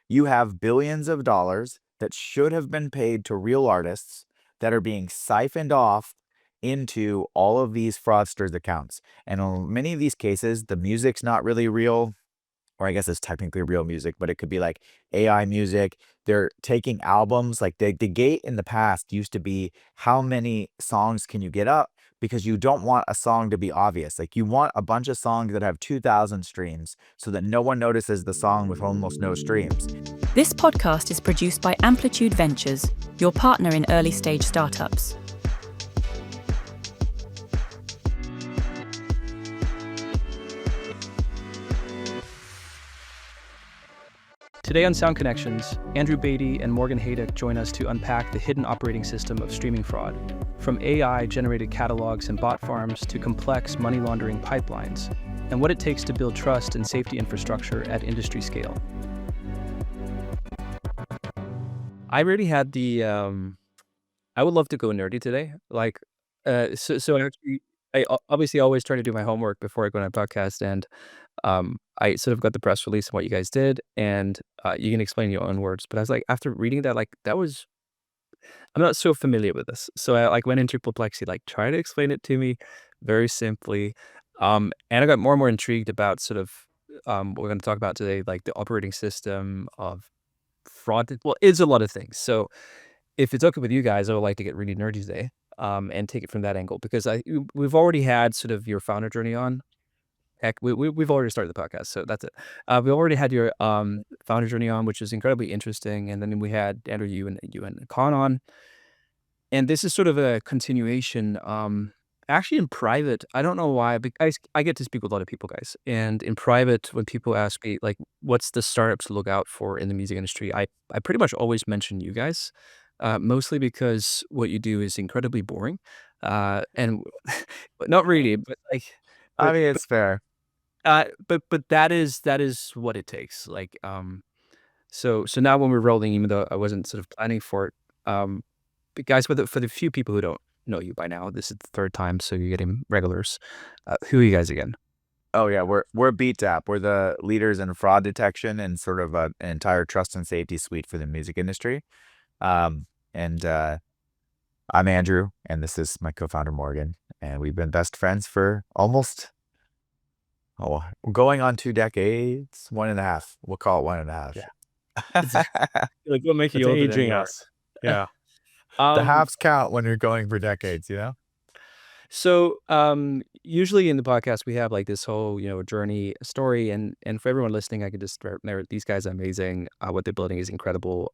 you have billions of dollars that should have been paid to real artists that are being siphoned off into all of these fraudsters' accounts. And in many of these cases, the music's not really real, or I guess it's technically real music, but it could be like AI music. They're taking albums, like the gate in the past used to be how many songs can you get up, because you don't want a song to be obvious. Like you want a bunch of songs that have 2,000 streams so that no one notices the song with almost no streams. This podcast is produced by Amplitude Ventures, your partner in early stage startups. Today on Sound Connections, Andrew Batey and Morgan Hayduk join us to unpack the hidden operating system of streaming fraud, from AI-generated catalogs and bot farms to complex money laundering pipelines, and what it takes to build trust and safety infrastructure at industry scale. I really had the, I would love to go nerdy today. I obviously always try to do my homework before I go on a podcast, and I sort of got the press release on what you guys did, and you can explain your own words. But I was like, after reading that, I'm not so familiar with this. So I went into perplexity, try to explain it to me very simply. And I got more and more intrigued about sort of what we're going to talk about today, like the operating system of fraud. Well, it's a lot of things. So if it's okay with you guys, I would like to get really nerdy today and take it from that angle, because we've already had sort of your founder journey on. Heck, we've already started the podcast, so that's it. We already had your founder journey on, which is incredibly interesting, and then we had Andrew, you and Con on, and this is sort of a continuation. Actually, in private, I don't know why, but I get to speak with a lot of people, guys, and in private, when people ask me what's the startups to look out for in the music industry, I pretty much always mention you guys, mostly because what you do is incredibly boring, and not really, but I mean, but it's fair. but that is what it takes. So now when we're rolling, even though I wasn't sort of planning for it, but guys, for the few people who don't know you by now, this is the third time, so you're getting regulars. Who are you guys again? Oh yeah, we're Beatdapp. We're the leaders in fraud detection and sort of an entire trust and safety suite for the music industry. And I'm Andrew, and this is my co-founder Morgan, and we've been best friends for almost we're going on 2 decades, 1.5. We'll call it 1.5. Yeah. We'll make you It's older than aging you are. us. Yeah. The halves count when you're going for decades, you know? So usually in the podcast we have this whole journey story, and for everyone listening, I could just narrate, these guys are amazing. What they're building is incredible.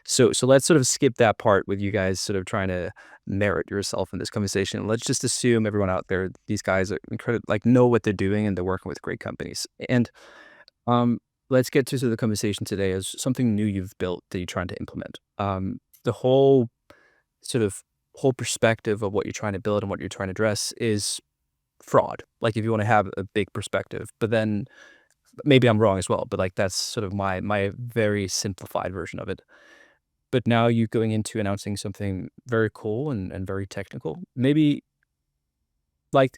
So let's sort of skip that part with you guys sort of trying to narrate yourself in this conversation. Let's just assume everyone out there, these guys are incredible, know what they're doing, and they're working with great companies. And let's get to the conversation today as something new you've built that you're trying to implement. The whole perspective of what you're trying to build and what you're trying to address is fraud. If you want to have a big perspective, but then maybe I'm wrong as well, but that's sort of my very simplified version of it. But now you're going into announcing something very cool and very technical. Maybe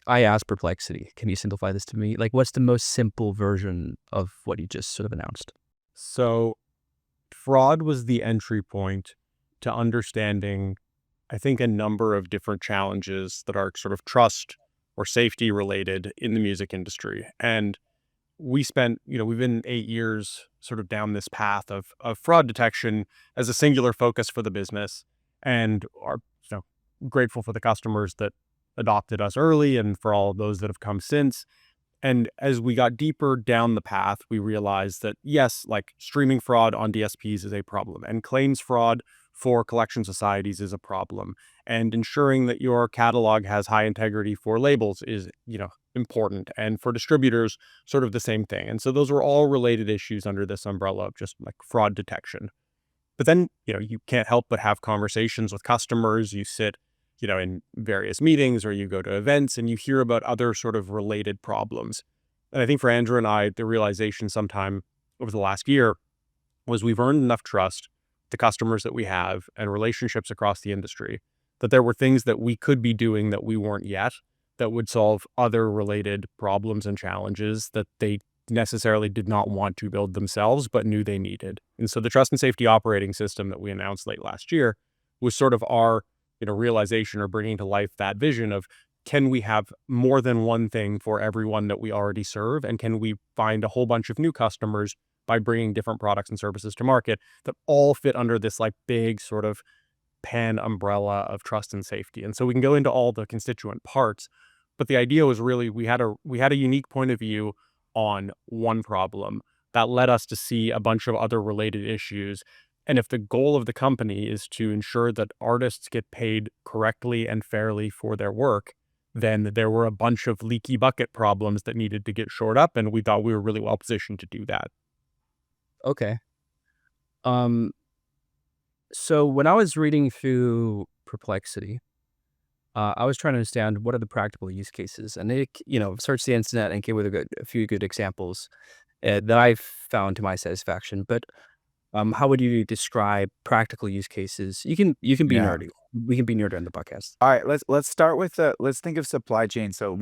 I asked perplexity, can you simplify this to me? What's the most simple version of what you just sort of announced? So fraud was the entry point to understanding, I think, a number of different challenges that are sort of trust or safety related in the music industry. And we spent, we've been 8 years sort of down this path of fraud detection as a singular focus for the business, and are grateful for the customers that adopted us early and for all of those that have come since. And as we got deeper down the path, we realized that yes, streaming fraud on DSPs is a problem, and claims fraud for collection societies is a problem, and ensuring that your catalog has high integrity for labels is, important, and for distributors, sort of the same thing. And so those were all related issues under this umbrella of just fraud detection. But then, you can't help but have conversations with customers. You sit, in various meetings, or you go to events and you hear about other sort of related problems. And I think for Andrew and I, the realization sometime over the last year was we've earned enough trust, the customers that we have, and relationships across the industry, that there were things that we could be doing that we weren't yet, that would solve other related problems and challenges that they necessarily did not want to build themselves, but knew they needed. And so the trust and safety operating system that we announced late last year was sort of our, realization or bringing to life that vision of, can we have more than one thing for everyone that we already serve? And can we find a whole bunch of new customers by bringing different products and services to market that all fit under this like big sort of pan umbrella of trust and safety? And so we can go into all the constituent parts, but the idea was really we had a unique point of view on one problem that led us to see a bunch of other related issues. And if the goal of the company is to ensure that artists get paid correctly and fairly for their work, then there were a bunch of leaky bucket problems that needed to get shored up, and we thought we were really well positioned to do that. Okay. Um, so when I was reading through Perplexity, I was trying to understand what are the practical use cases, and it, searched the internet and came with a few good examples that I found to my satisfaction. But how would you describe practical use cases? You can be Yeah. nerdy. We can be nerdy on the podcast. All right, let's start with let's think of supply chain. So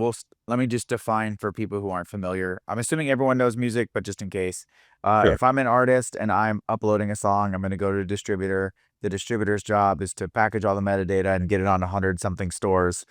let me just define for people who aren't familiar. I'm assuming everyone knows music, but just in case, Sure. if I'm an artist and I'm uploading a song, I'm going to go to a distributor. The distributor's job is to package all the metadata and get it on 100 something stores,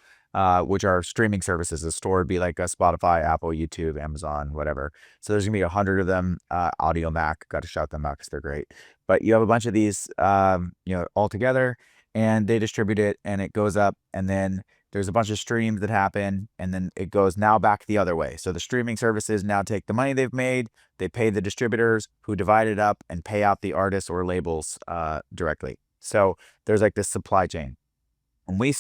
which are streaming services. A store would be like a Spotify, Apple, YouTube, Amazon, whatever. So there's gonna be 100 of them. Audio Mac, got to shout them out because they're great. But you have a bunch of these, all together, and they distribute it, and it goes up, and then there's a bunch of streams that happen, and then it goes now back the other way. So the streaming services now take the money they've made, they pay the distributors who divide it up and pay out the artists or labels directly. So there's like this supply chain. When we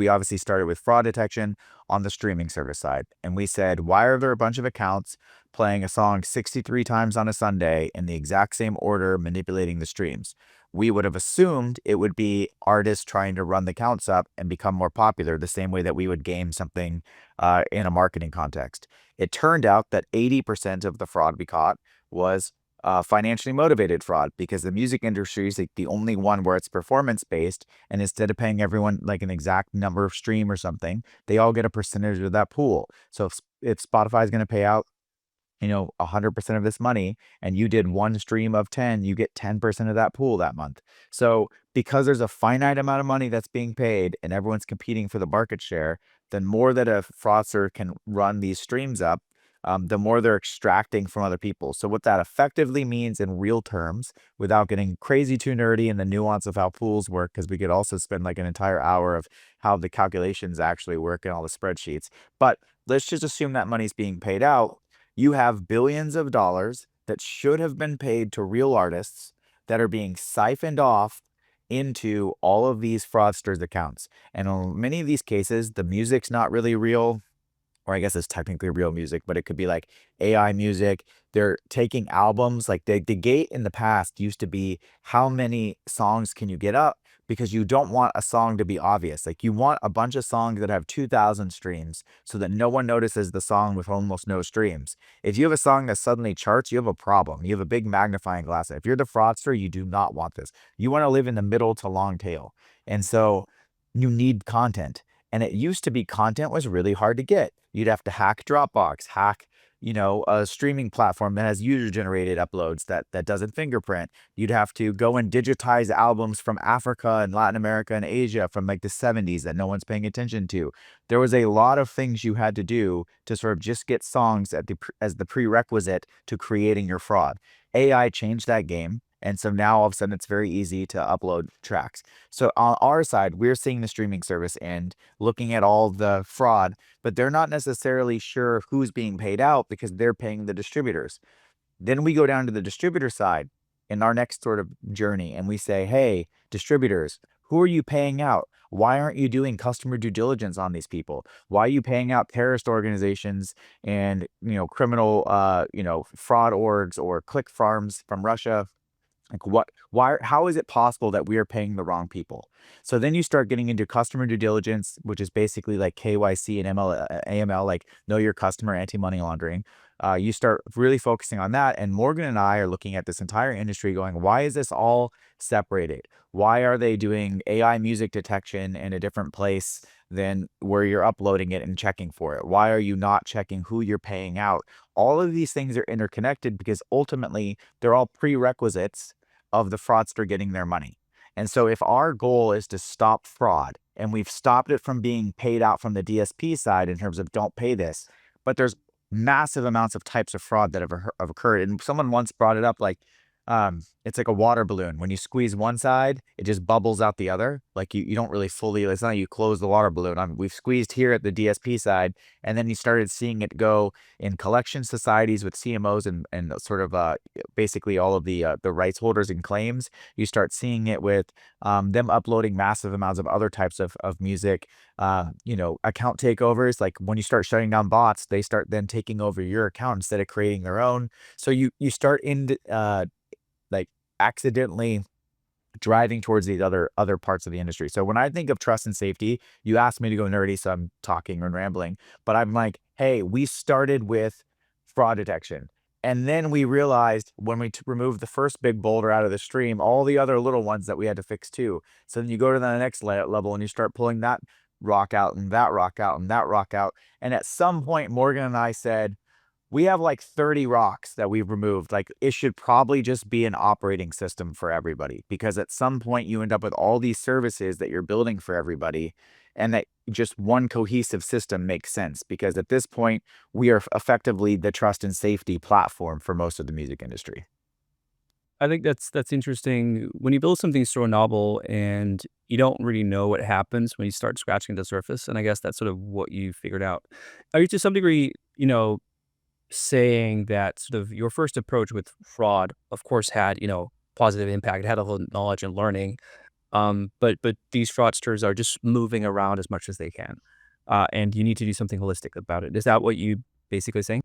obviously started with fraud detection on the streaming service side. And we said, why are there a bunch of accounts playing a song 63 times on a Sunday in the exact same order, manipulating the streams? We would have assumed it would be artists trying to run the counts up and become more popular, the same way that we would game something in a marketing context. It turned out that 80% of the fraud we caught was financially motivated fraud, because the music industry is like the only one where it's performance based, and instead of paying everyone like an exact number of stream or something, they all get a percentage of that pool. So if Spotify is going to pay out 100% of this money, and you did one stream of 10, you get 10% of that pool that month. So because there's a finite amount of money that's being paid and everyone's competing for the market share, the more that a fraudster can run these streams up, the more they're extracting from other people. So what that effectively means in real terms, without getting crazy too nerdy in the nuance of how pools work, because we could also spend like an entire hour of how the calculations actually work and all the spreadsheets. But let's just assume that money's being paid out. You have billions of dollars that should have been paid to real artists that are being siphoned off into all of these fraudsters' accounts. And in many of these cases, the music's not really real, or I guess it's technically real music, but it could be like AI music. They're taking albums. Like the gate in the past used to be, how many songs can you get up? Because you don't want a song to be obvious. Like you want a bunch of songs that have 2,000 streams so that no one notices the song with almost no streams. If you have a song that suddenly charts, you have a problem. You have a big magnifying glass. If you're the fraudster, you do not want this. You want to live in the middle to long tail. And so you need content. And it used to be content was really hard to get. You'd have to hack Dropbox, hack, a streaming platform that has user-generated uploads that doesn't fingerprint. You'd have to go and digitize albums from Africa and Latin America and Asia from like the 70s that no one's paying attention to. There was a lot of things you had to do to sort of just get songs as the prerequisite to creating your fraud. AI changed that game. And so now all of a sudden it's very easy to upload tracks. So on our side, we're seeing the streaming service and looking at all the fraud, but they're not necessarily sure who's being paid out because they're paying the distributors. Then we go down to the distributor side in our next sort of journey, and we say, hey, distributors, who are you paying out? Why aren't you doing customer due diligence on these people? Why are you paying out terrorist organizations and, criminal, fraud orgs or click farms from Russia? Like how is it possible that we are paying the wrong people? So then you start getting into customer due diligence, which is basically like KYC and AML, like know your customer, anti-money laundering. you start really focusing on that. And Morgan and I are looking at this entire industry going, why is this all separated? Why are they doing AI music detection in a different place than where you're uploading it and checking for it? Why are you not checking who you're paying out? All of these things are interconnected because ultimately they're all prerequisites of the fraudster getting their money. And so if our goal is to stop fraud, and we've stopped it from being paid out from the DSP side in terms of don't pay this, but there's massive amounts of types of fraud that have occurred. And someone once brought it up like, it's like a water balloon. When you squeeze one side, it just bubbles out the other. Like you don't really fully, it's not like you close the water balloon. We've squeezed here at the DSP side, and then you started seeing it go in collection societies with CMOs and sort of basically all of the rights holders and claims. You start seeing it with them uploading massive amounts of other types of music, account takeovers. Like when you start shutting down bots, they start then taking over your account instead of creating their own. So you start in like accidentally driving towards these other parts of the industry. So when I think of trust and safety, you asked me to go nerdy, so I'm talking and rambling, but I'm like, hey, we started with fraud detection. And then we realized when we removed the first big boulder out of the stream, all the other little ones that we had to fix too. So then you go to the next level and you start pulling that rock out and that rock out and that rock out. And at some point, Morgan and I said, we have like 30 rocks that we've removed. Like it should probably just be an operating system for everybody, because at some point you end up with all these services that you're building for everybody, and that just one cohesive system makes sense, because at this point we are effectively the trust and safety platform for most of the music industry. I think that's interesting. When you build something so novel and you don't really know what happens when you start scratching the surface, and I guess that's sort of what you figured out. Are you to some degree, saying that sort of your first approach with fraud, of course, had, positive impact, it had a little knowledge and learning. But these fraudsters are just moving around as much as they can. And you need to do something holistic about it. Is that what you basically saying?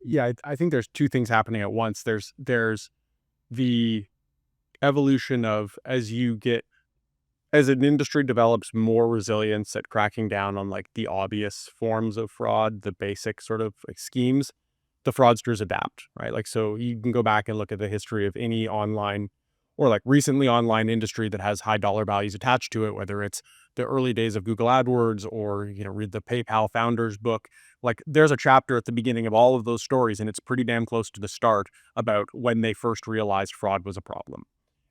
Yeah, I think there's two things happening at once. There's the evolution of as an industry develops more resilience at cracking down on like the obvious forms of fraud, the basic sort of like schemes, the fraudsters adapt, right? Like, so you can go back and look at the history of any online or like recently online industry that has high dollar values attached to it, whether it's the early days of Google AdWords or, read the PayPal founders book. Like there's a chapter at the beginning of all of those stories, and it's pretty damn close to the start about when they first realized fraud was a problem.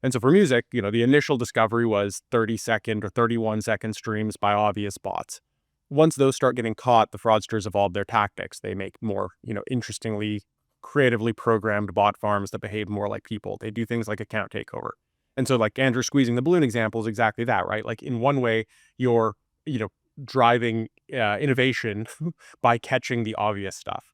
And so for music, the initial discovery was 30-second or 31-second streams by obvious bots. Once those start getting caught, the fraudsters evolve their tactics. They make more, interestingly, creatively programmed bot farms that behave more like people. They do things like account takeover. And so like Andrew squeezing the balloon example is exactly that, right? Like in one way, you're, driving innovation by catching the obvious stuff.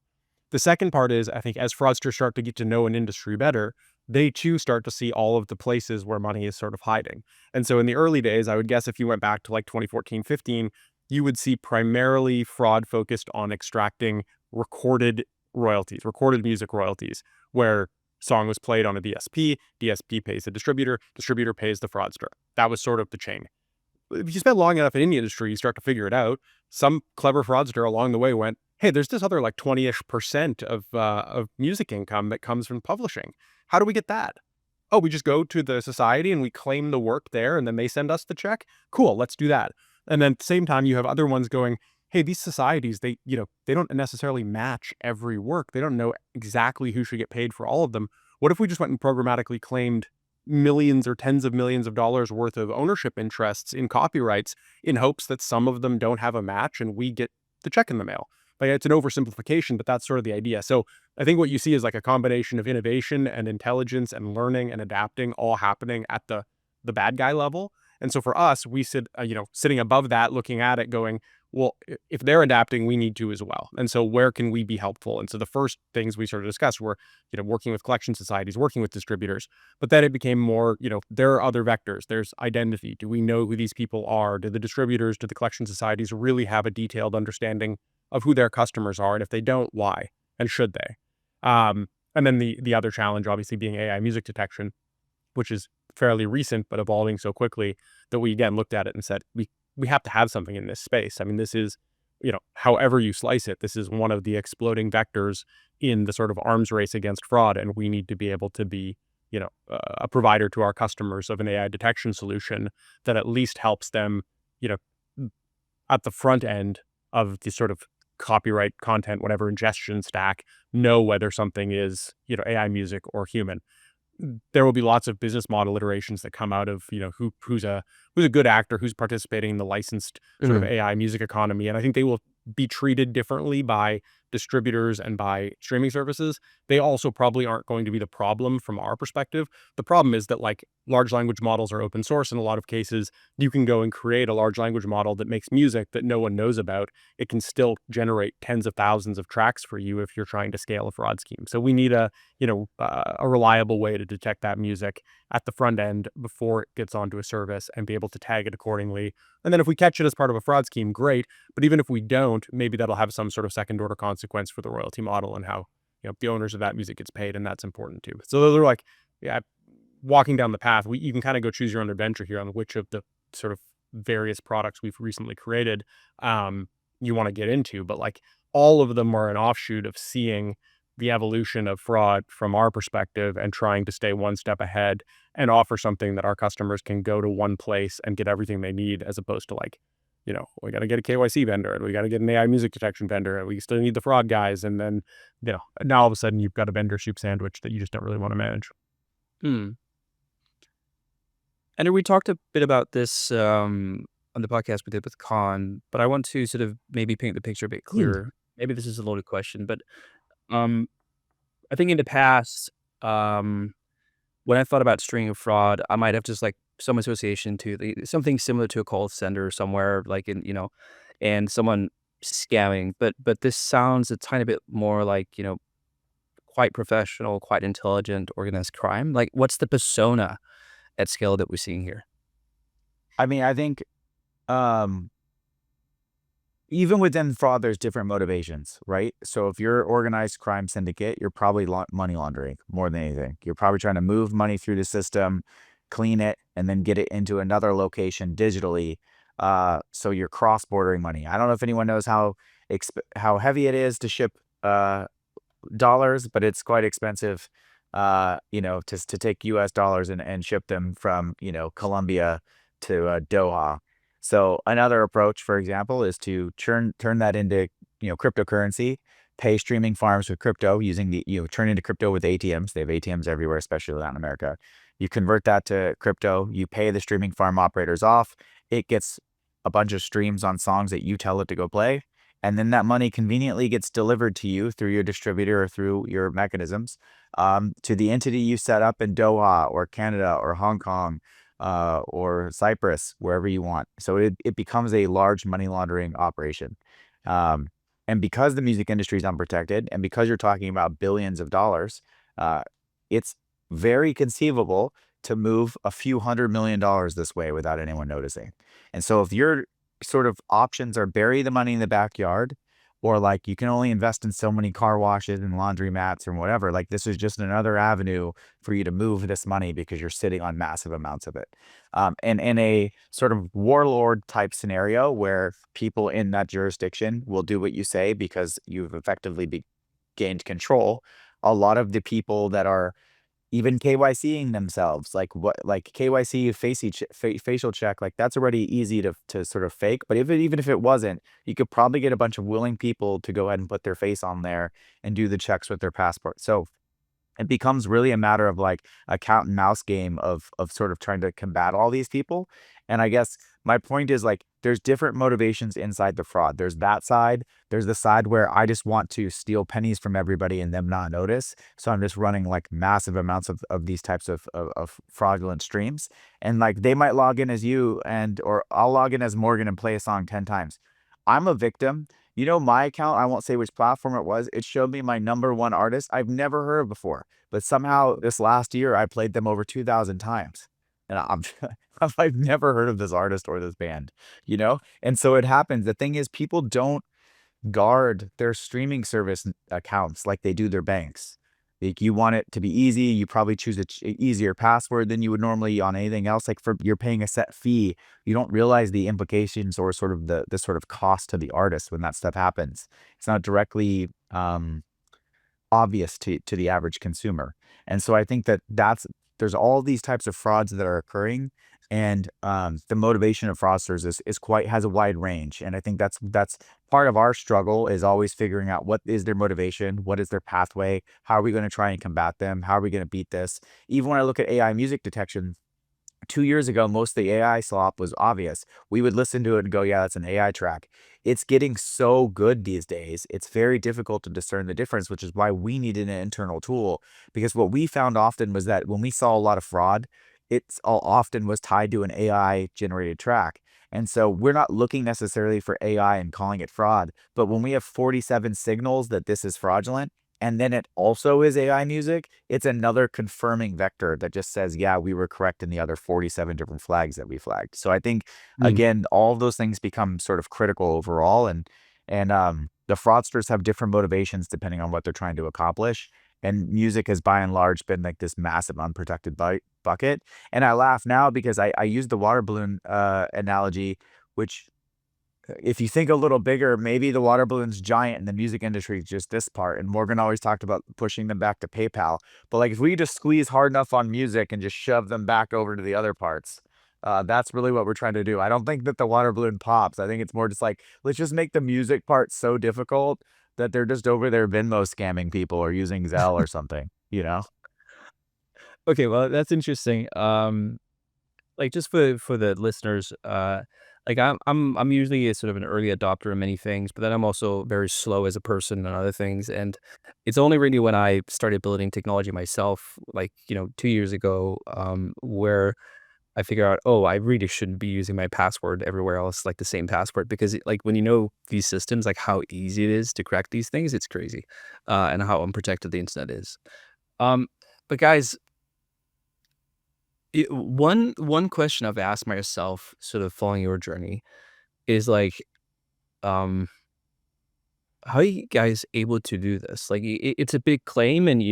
The second part is, I think, as fraudsters start to get to know an industry better, they too start to see all of the places where money is sort of hiding. And so in the early days, I would guess if you went back to like 2014, 15, you would see primarily fraud focused on extracting recorded royalties, recorded music royalties, where song was played on a DSP, DSP pays the distributor pays the fraudster. That was sort of the chain. If you spend long enough in any industry, you start to figure it out. Some clever fraudster along the way went, hey, there's this other like 20-ish% of music income that comes from publishing. How do we get that? Oh, we just go to the society and we claim the work there, and then they send us the check. Cool, let's do that. And then at the same time, you have other ones going, hey, these societies, they don't necessarily match every work. They don't know exactly who should get paid for all of them. What if we just went and programmatically claimed millions or tens of millions of dollars worth of ownership interests in copyrights in hopes that some of them don't have a match and we get the check in the mail? Like, it's an oversimplification, but that's sort of the idea. So I think what you see is like a combination of innovation and intelligence and learning and adapting all happening at the bad guy level. And so for us, we sit, sitting above that, looking at it going, well, if they're adapting, we need to as well. And so where can we be helpful? And so the first things we sort of discussed were, working with collection societies, working with distributors. But then it became more, there are other vectors. There's identity. Do we know who these people are? Do the distributors, do the collection societies really have a detailed understanding of who their customers are? And if they don't, why? And should they? And then the other challenge, obviously, being AI music detection, which is fairly recent, but evolving so quickly that we, again, looked at it and said, we have to have something in this space. I mean, this is however you slice it, this is one of the exploding vectors in the sort of arms race against fraud. And we need to be able to be, a provider to our customers of an AI detection solution that at least helps them, you know, at the front end of the sort of copyright content, whatever ingestion stack, know whether something is, AI music or human. There will be lots of business model iterations that come out of, who's a good actor, who's participating in the licensed sort of AI music economy. And I think they will be treated differently by distributors and by streaming services. They also probably aren't going to be the problem from our perspective. The problem is that like large language models are open source in a lot of cases. You can go and create a large language model that makes music that no one knows about. It can still generate tens of thousands of tracks for you if you're trying to scale a fraud scheme. So we need a reliable way to detect that music at the front end before it gets onto a service and be able to tag it accordingly. And then if we catch it as part of a fraud scheme, great. But even if we don't, maybe that'll have some sort of second order consequence for the royalty model and how, the owners of that music gets paid. And that's important too. So those are like, walking down the path, you can kind of go choose your own adventure here on which of the sort of various products we've recently created you want to get into. But like all of them are an offshoot of seeing the evolution of fraud from our perspective and trying to stay one step ahead and offer something that our customers can go to one place and get everything they need, as opposed to like, we got to get a KYC vendor and we got to get an AI music detection vendor and we still need the fraud guys. And then, now all of a sudden you've got a vendor soup sandwich that you just don't really want to manage. And we talked a bit about this on the podcast we did with Khan, but I want to sort of maybe paint the picture a bit clearer. Maybe this is a loaded question, but I think in the past, when I thought about string of fraud, I might have just like some association to something similar to a call center somewhere, like and someone scamming. But this sounds a tiny bit more like quite professional, quite intelligent, organized crime. Like, what's the persona at scale that we're seeing here? I mean, I think even within fraud, there's different motivations, right? So if you're organized crime syndicate, you're probably money laundering more than anything. You're probably trying to move money through the system, clean it, and then get it into another location digitally. So you're cross-bordering money. I don't know if anyone knows how heavy it is to ship dollars, but it's quite expensive, to take US dollars and ship them from, Colombia to Doha. So another approach, for example, is to turn that into, cryptocurrency, pay streaming farms with crypto using turn into crypto with ATMs. They have ATMs everywhere, especially Latin America. You convert that to crypto, you pay the streaming farm operators off. It gets a bunch of streams on songs that you tell it to go play. And then that money conveniently gets delivered to you through your distributor or through your mechanisms to the entity you set up in Doha or Canada or Hong Kong or Cyprus, wherever you want. So it becomes a large money laundering operation. And because the music industry is unprotected and because you're talking about billions of dollars, it's very conceivable to move a few $100 million this way without anyone noticing. And so if your sort of options are bury the money in the backyard, or like you can only invest in so many car washes and laundry mats or whatever, like this is just another avenue for you to move this money because you're sitting on massive amounts of it. And in a sort of warlord type scenario where people in that jurisdiction will do what you say because you've effectively gained control, a lot of the people that are even KYCing themselves, like KYC facial check, like that's already easy to sort of fake. But even if it wasn't, you could probably get a bunch of willing people to go ahead and put their face on there and do the checks with their passport. So it becomes really a matter of like a cat and mouse game of sort of trying to combat all these people. And I guess my point is like there's different motivations inside the fraud. There's that side. There's the side where I just want to steal pennies from everybody and them not notice. So I'm just running like massive amounts of these types of fraudulent streams. And like they might log in as you or I'll log in as Morgan and play a song 10 times. I'm a victim. My account, I won't say which platform it was. It showed me my #1 artist I've never heard of before. But somehow this last year, I played them over 2,000 times. And I've never heard of this artist or this band, And so it happens. The thing is, people don't guard their streaming service accounts like they do their banks. Like, you want it to be easy. You probably choose a easier password than you would normally on anything else. Like, you're paying a set fee. You don't realize the implications or sort of the sort of cost to the artist when that stuff happens. It's not directly obvious to the average consumer. And so I think that there's all these types of frauds that are occurring, and the motivation of fraudsters has a wide range. And I think that's part of our struggle, is always figuring out what is their motivation, what is their pathway, how are we going to try and combat them, how are we going to beat this. Even when I look at AI music detection, 2 years ago, most of the AI slop was obvious. We would listen to it and go, yeah, that's an AI track. It's getting so good these days. It's very difficult to discern the difference, which is why we needed an internal tool. Because what we found often was that when we saw a lot of fraud, it's all often was tied to an AI generated track. And so we're not looking necessarily for AI and calling it fraud. But when we have 47 signals that this is fraudulent, and then it also is AI music, it's another confirming vector that just says, yeah, we were correct in the other 47 different flags that we flagged. So I think, again, all of those things become sort of critical overall. And the fraudsters have different motivations depending on what they're trying to accomplish. And music has by and large been like this massive unprotected bucket. And I laugh now because I use the water balloon analogy, which, if you think a little bigger, maybe the water balloon's giant and the music industry is just this part. And Morgan always talked about pushing them back to PayPal. But like, if we just squeeze hard enough on music and just shove them back over to the other parts, that's really what we're trying to do. I don't think that the water balloon pops. I think it's more just like, let's just make the music part so difficult that they're just over there Venmo scamming people or using Zelle or something, you know? Okay, well, that's interesting. Like, just for the listeners, like, I'm usually a sort of an early adopter in many things, but then I'm also very slow as a person on other things. And it's only really when I started building technology myself, like, 2 years ago, where I figure out, oh, I really shouldn't be using my password everywhere else, like the same password, because like, when you know these systems, like how easy it is to crack these things, it's crazy, and how unprotected the internet is. Um, but guys, one question I've asked myself, sort of following your journey, is like, um, how are you guys able to do this? Like, it's a big claim, and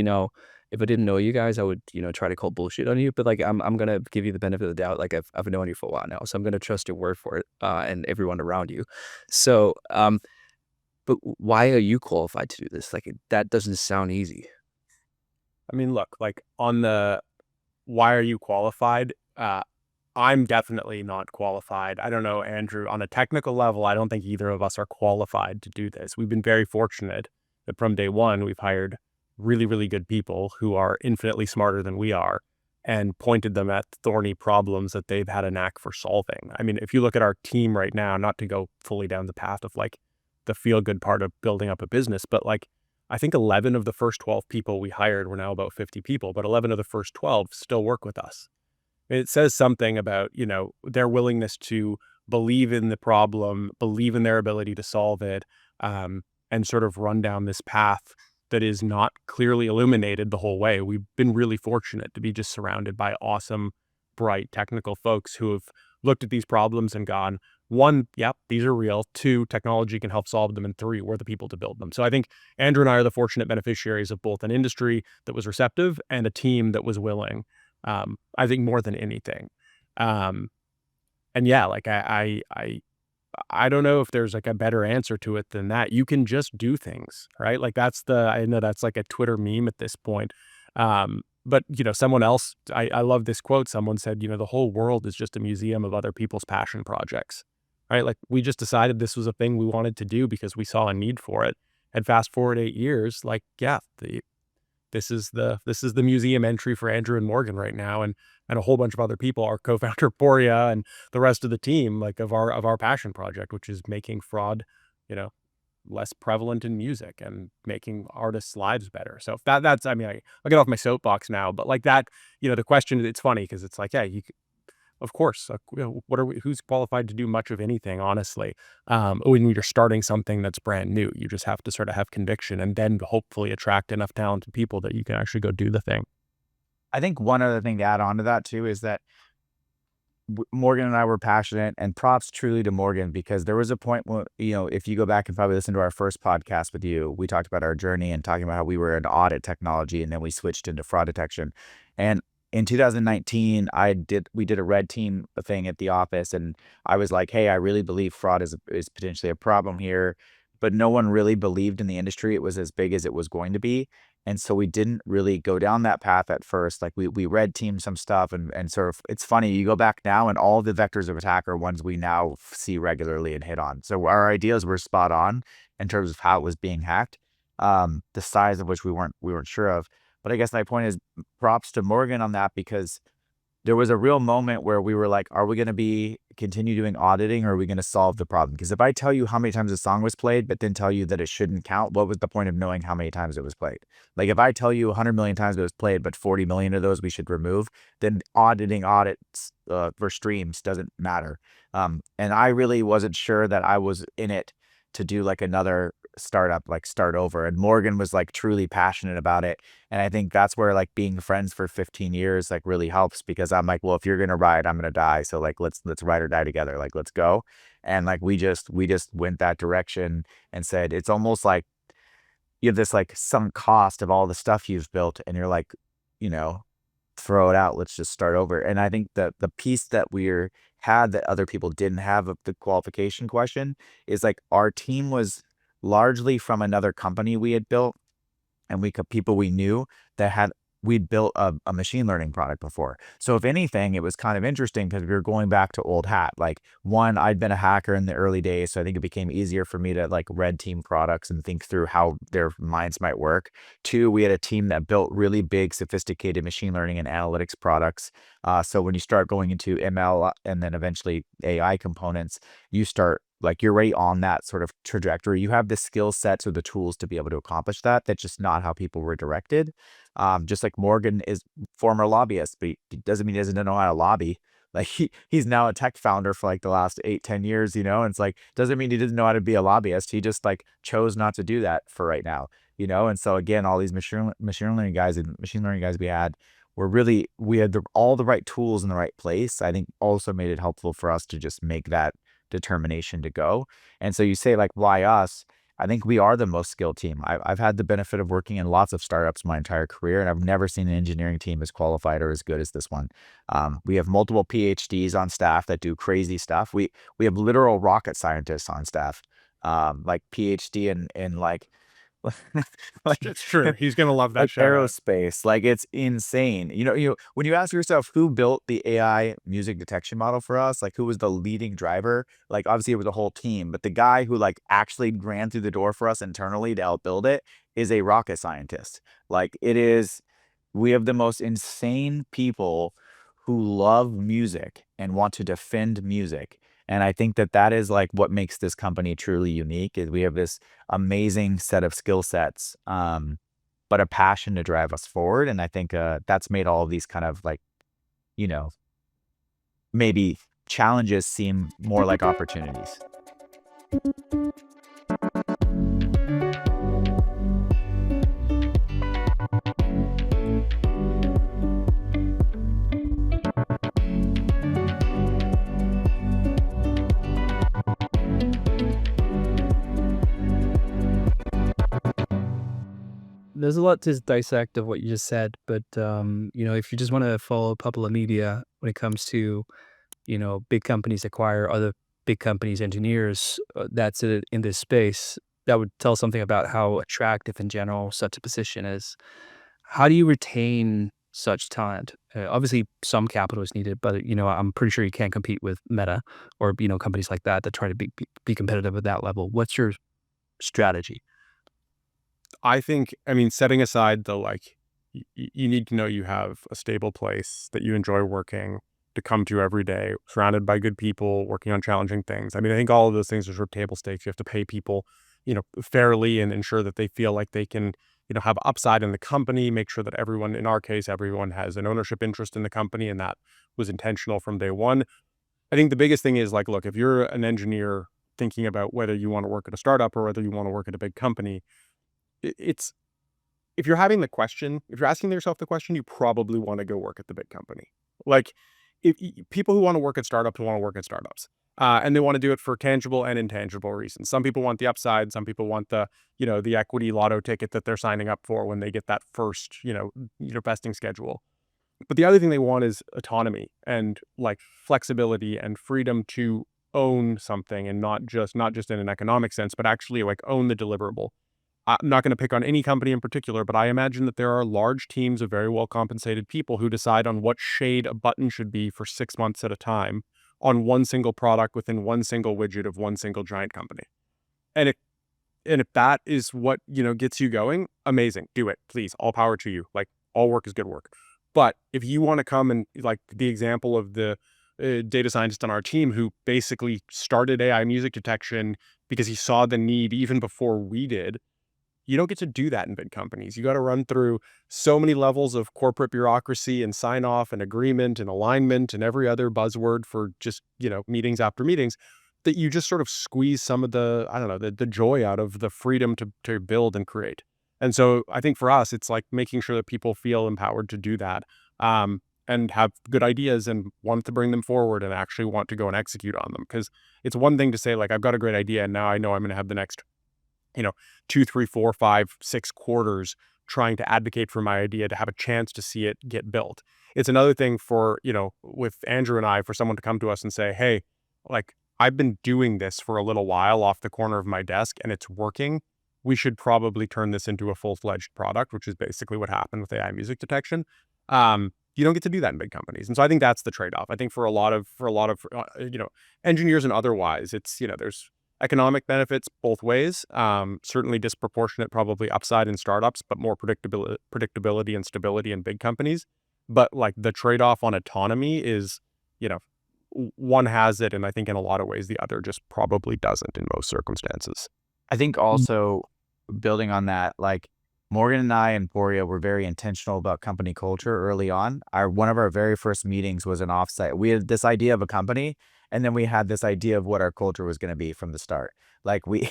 if I didn't know you guys, I would try to call bullshit on you. But like, I'm gonna give you the benefit of the doubt. Like, I've known you for a while now, so I'm gonna trust your word for it, and everyone around you. So, but why are you qualified to do this? Like, that doesn't sound easy. I mean, look, like, on the why are you qualified? I'm definitely not qualified. I don't know, Andrew, on a technical level, I don't think either of us are qualified to do this. We've been very fortunate that from day one, we've hired really, really good people who are infinitely smarter than we are, and pointed them at thorny problems that they've had a knack for solving. I mean, if you look at our team right now, not to go fully down the path of like the feel good part of building up a business, but like, I think 11 of the first 12 people we hired, we're now about 50 people, but 11 of the first 12 still work with us. It says something about, their willingness to believe in the problem, believe in their ability to solve it, and sort of run down this path that is not clearly illuminated the whole way. We've been really fortunate to be just surrounded by awesome, bright, technical folks who have looked at these problems and gone, one, yep, these are real. Two, technology can help solve them. And three, we're the people to build them. So I think Andrew and I are the fortunate beneficiaries of both an industry that was receptive and a team that was willing. I think more than anything. And yeah, like, I don't know if there's like a better answer to it than that. You can just do things, right? Like, I know that's like a Twitter meme at this point. But someone else, I love this quote. Someone said, the whole world is just a museum of other people's passion projects, right? Like, we just decided this was a thing we wanted to do because we saw a need for it. And fast forward 8 years, like, yeah, this is the museum entry for Andrew and Morgan right now, and a whole bunch of other people, our co-founder Poria and the rest of the team, like, of our passion project, which is making fraud, less prevalent in music and making artists' lives better. So that's, I mean, I'll get off my soapbox now, but like that, the question, it's funny because it's like, yeah, of course, who's qualified to do much of anything, honestly? When you're starting something that's brand new, you just have to sort of have conviction and then hopefully attract enough talented people that you can actually go do the thing. I think one other thing to add on to that too is that Morgan and I were passionate, and props truly to Morgan, because there was a point when, if you go back and probably listen to our first podcast with you, we talked about our journey and talking about how we were in audit technology and then we switched into fraud detection. And in 2019, we did a red team thing at the office, and I was like, hey, I really believe fraud is potentially a problem here, but no one really believed in the industry it was as big as it was going to be. And so we didn't really go down that path at first. Like we red teamed some stuff, and sort of, it's funny, you go back now and all the vectors of attack are ones we now see regularly and hit on. So our ideas were spot on in terms of how it was being hacked. The size of which we weren't sure of. But I guess my point is, props to Morgan on that, because there was a real moment where we were like, are we going to continue doing auditing, or are we going to solve the problem? Because if I tell you how many times a song was played, but then tell you that it shouldn't count, what was the point of knowing how many times it was played? Like if I tell you 100 million times it was played, but 40 million of those we should remove, then auditing audits for streams doesn't matter. And I really wasn't sure that I was in it to do like another startup, like start over. And Morgan was like truly passionate about it. And I think that's where like being friends for 15 years like really helps, because I'm like, well, if you're gonna ride, I'm gonna die. So like let's ride or die together. Like let's go. And like we just went that direction and said, it's almost like you have this like sunk cost of all the stuff you've built, and you're like, you know, throw it out. Let's just start over. And I think that the piece that we're had that other people didn't have of the qualification question is like our team was largely from another company we had built, and people we knew that we'd built a machine learning product before. So if anything, it was kind of interesting because we were going back to old hat. Like one, I'd been a hacker in the early days, so I think it became easier for me to like red team products and think through how their minds might work. Two, we had a team that built really big, sophisticated machine learning and analytics products. So when you start going into ML and then eventually AI components, you start like you're right on that sort of trajectory. You have the skill sets or the tools to be able to accomplish that. That's just not how people were directed. Just like Morgan is former lobbyist, but he doesn't mean he doesn't know how to lobby. Like he's now a tech founder for like the last 8-10 years, and it's like, doesn't mean he doesn't know how to be a lobbyist. He just like chose not to do that for right now. And so again, all these machine learning guys we had all the right tools in the right place. I think also made it helpful for us to just make that determination to go. And so you say like, why us? I think we are the most skilled team. I've had the benefit of working in lots of startups my entire career, and I've never seen an engineering team as qualified or as good as this one. We have multiple PhDs on staff that do crazy stuff. We have literal rocket scientists on staff, like PhD in like like It's true. He's going to love that like shout out. aerospace. Like it's insane. When you ask yourself who built the AI music detection model for us, like who was the leading driver, like obviously it was a whole team, but the guy who like actually ran through the door for us internally to help build it is a rocket scientist. Like we have the most insane people who love music and want to defend music. And I think that is like what makes this company truly unique, is we have this amazing set of skill sets, but a passion to drive us forward. And I think that's made all of these kind of like, you know, maybe challenges seem more like opportunities. There's a lot to dissect of what you just said, but if you just want to follow Popular Media when it comes to, big companies acquire other big companies' engineers, that's it in this space, that would tell something about how attractive in general such a position is. How do you retain such talent? Obviously, some capital is needed, but I'm pretty sure you can't compete with Meta or companies like that try to be competitive at that level. What's your strategy? I think, setting aside the like, you need to know you have a stable place that you enjoy working to come to every day, surrounded by good people, working on challenging things. I think all of those things are sort of table stakes. You have to pay people, fairly and ensure that they feel like they can, have upside in the company, make sure that everyone, in our case, everyone has an ownership interest in the company. And that was intentional from day one. I think the biggest thing is like, look, if you're an engineer thinking about whether you want to work at a startup or whether you want to work at a big company, it's if you're asking yourself the question, you probably want to go work at the big company. Like people who want to work at startups want to work at startups. And they want to do it for tangible and intangible reasons. Some people want the upside. Some people want the equity lotto ticket that they're signing up for when they get that first, vesting schedule. But the other thing they want is autonomy and like flexibility and freedom to own something, and not just in an economic sense, but actually like own the deliverable. I'm not going to pick on any company in particular, but I imagine that there are large teams of very well compensated people who decide on what shade a button should be for 6 months at a time on one single product within one single widget of one single giant company. And if that is what, gets you going, amazing. Do it, please. All power to you. Like, all work is good work. But if you want to come and, like the example of the data scientist on our team who basically started AI music detection because he saw the need even before we did, you don't get to do that in big companies. You got to run through so many levels of corporate bureaucracy and sign off and agreement and alignment and every other buzzword for just, meetings after meetings, that you just sort of squeeze some of the, I don't know, the joy out of the freedom to build and create. And so I think for us, it's like making sure that people feel empowered to do that, and have good ideas and want to bring them forward and actually want to go and execute on them. Because it's one thing to say, like, I've got a great idea and now I know I'm going to have the next 2, 3, 4, 5, 6 quarters trying to advocate for my idea to have a chance to see it get built. It's another thing for, with Andrew and I, for someone to come to us and say, hey, like, I've been doing this for a little while off the corner of my desk and it's working. We should probably turn this into a full-fledged product, which is basically what happened with AI music detection. You don't get to do that in big companies. And so I think that's the trade-off. I think for a lot of engineers and otherwise, it's, there's economic benefits both ways. Certainly disproportionate, probably upside in startups, but more predictability and stability in big companies. But like the trade-off on autonomy is, one has it, and I think in a lot of ways the other just probably doesn't in most circumstances. I think also building on that, like Morgan and I and Poria were very intentional about company culture early on. One of our very first meetings was an offsite. We had this idea of a company, and then we had this idea of what our culture was going to be from the start. Like we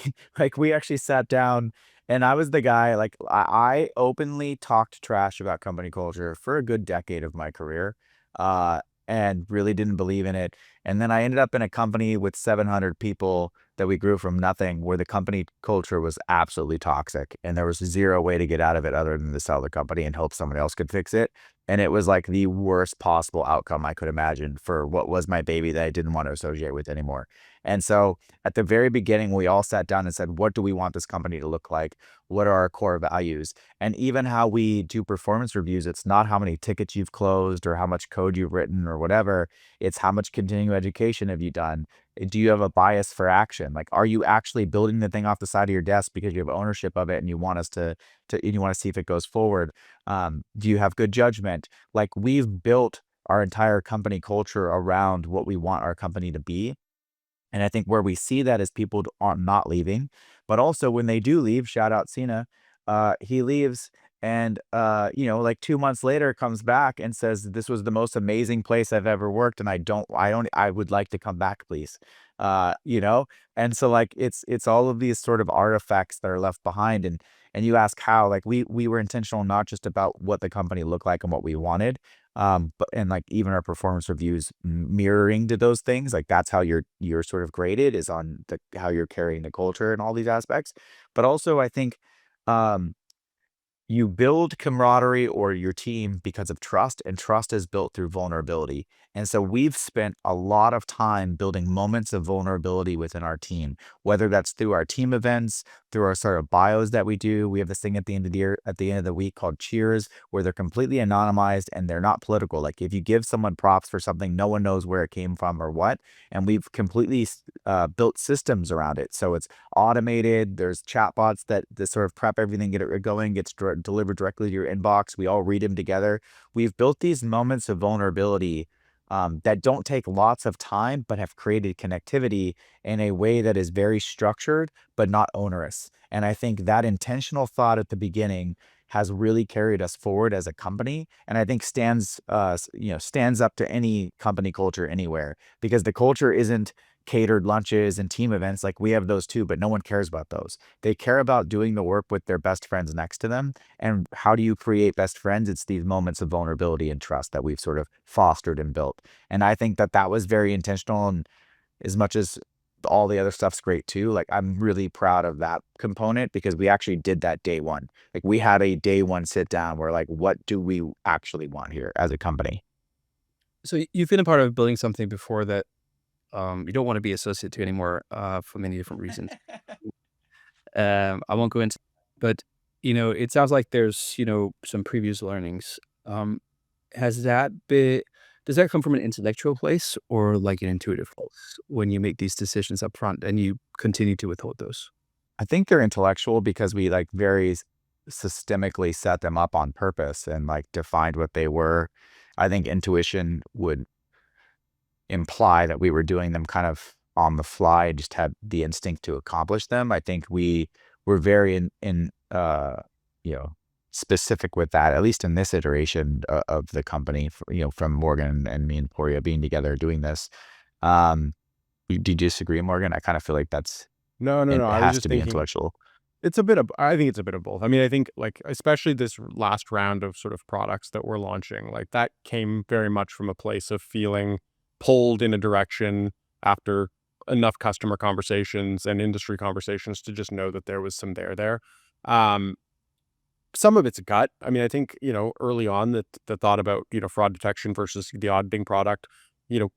actually sat down, and I was the guy, like I openly talked trash about company culture for a good decade of my career, and really didn't believe in it. And then I ended up in a company with 700 people that we grew from nothing, where the company culture was absolutely toxic and there was zero way to get out of it other than to sell the company and hope someone else could fix it. And it was like the worst possible outcome I could imagine for what was my baby that I didn't want to associate with anymore. And so at the very beginning, we all sat down and said, what do we want this company to look like? What are our core values? And even how we do performance reviews, it's not how many tickets you've closed or how much code you've written or whatever. It's how much continuing education have you done? Do you have a bias for action? Like, are you actually building the thing off the side of your desk because you have ownership of it and you want us to and you want to see if it goes forward? Do you have good judgment? Like, we've built our entire company culture around what we want our company to be. And I think where we see that is people are not leaving, but also when they do leave, shout out Cena, he leaves and, like 2 months later comes back and says, this was the most amazing place I've ever worked. And I would like to come back, please. Uh, you know, and so like, it's all of these sort of artifacts that are left behind. And you ask how, like we were intentional, not just about what the company looked like and what we wanted, but and like even our performance reviews mirroring to those things, like that's how you're sort of graded, is on how you're carrying the culture and all these aspects. But also I think um you build camaraderie or your team because of trust, and trust is built through vulnerability. And so we've spent a lot of time building moments of vulnerability within our team, whether that's through our team events, through our sort of bios that we do. We have this thing at the end of the year, at the end of the week, called Cheers, where they're completely anonymized and they're not political. Like, if you give someone props for something, no one knows where it came from or what. And we've completely built systems around it. So it's automated. There's chatbots that sort of prep everything, get it going, gets delivered directly to your inbox. We all read them together. We've built these moments of vulnerability that don't take lots of time, but have created connectivity in a way that is very structured, but not onerous. And I think that intentional thought at the beginning has really carried us forward as a company, and I think stands up to any company culture anywhere, because the culture isn't catered lunches and team events. Like, we have those too, but no one cares about those. They care about doing the work with their best friends next to them. And how do you create best friends? It's these moments of vulnerability and trust that we've sort of fostered and built. And I think that was very intentional. And as much as all the other stuff's great too, like, I'm really proud of that component, because we actually did that day one. Like, we had a day one sit down where, like, what do we actually want here as a company? So you've been a part of building something before that you don't want to be associated to anymore for many different reasons. I won't go into, but it sounds like there's some previous learnings. Has that been? Does that come from an intellectual place or like an intuitive place when you make these decisions up front and you continue to withhold those? I think they're intellectual because we, like, very systemically set them up on purpose and, like, defined what they were. I think intuition would imply that we were doing them kind of on the fly, just had the instinct to accomplish them. I think we were very you know, specific with that, at least in this iteration of the company, from Morgan and me and Poria being together doing this. Do you disagree, Morgan? I kind of feel like No, no, it no. I was has just to be thinking intellectual. I think it's a bit of both. I mean, I think, like, especially this last round of sort of products that we're launching, like, that came very much from a place of feeling pulled in a direction after enough customer conversations and industry conversations to just know that there was some there. Um, some of it's gut. I mean, I think, early on, that the thought about, fraud detection versus the auditing product, you know,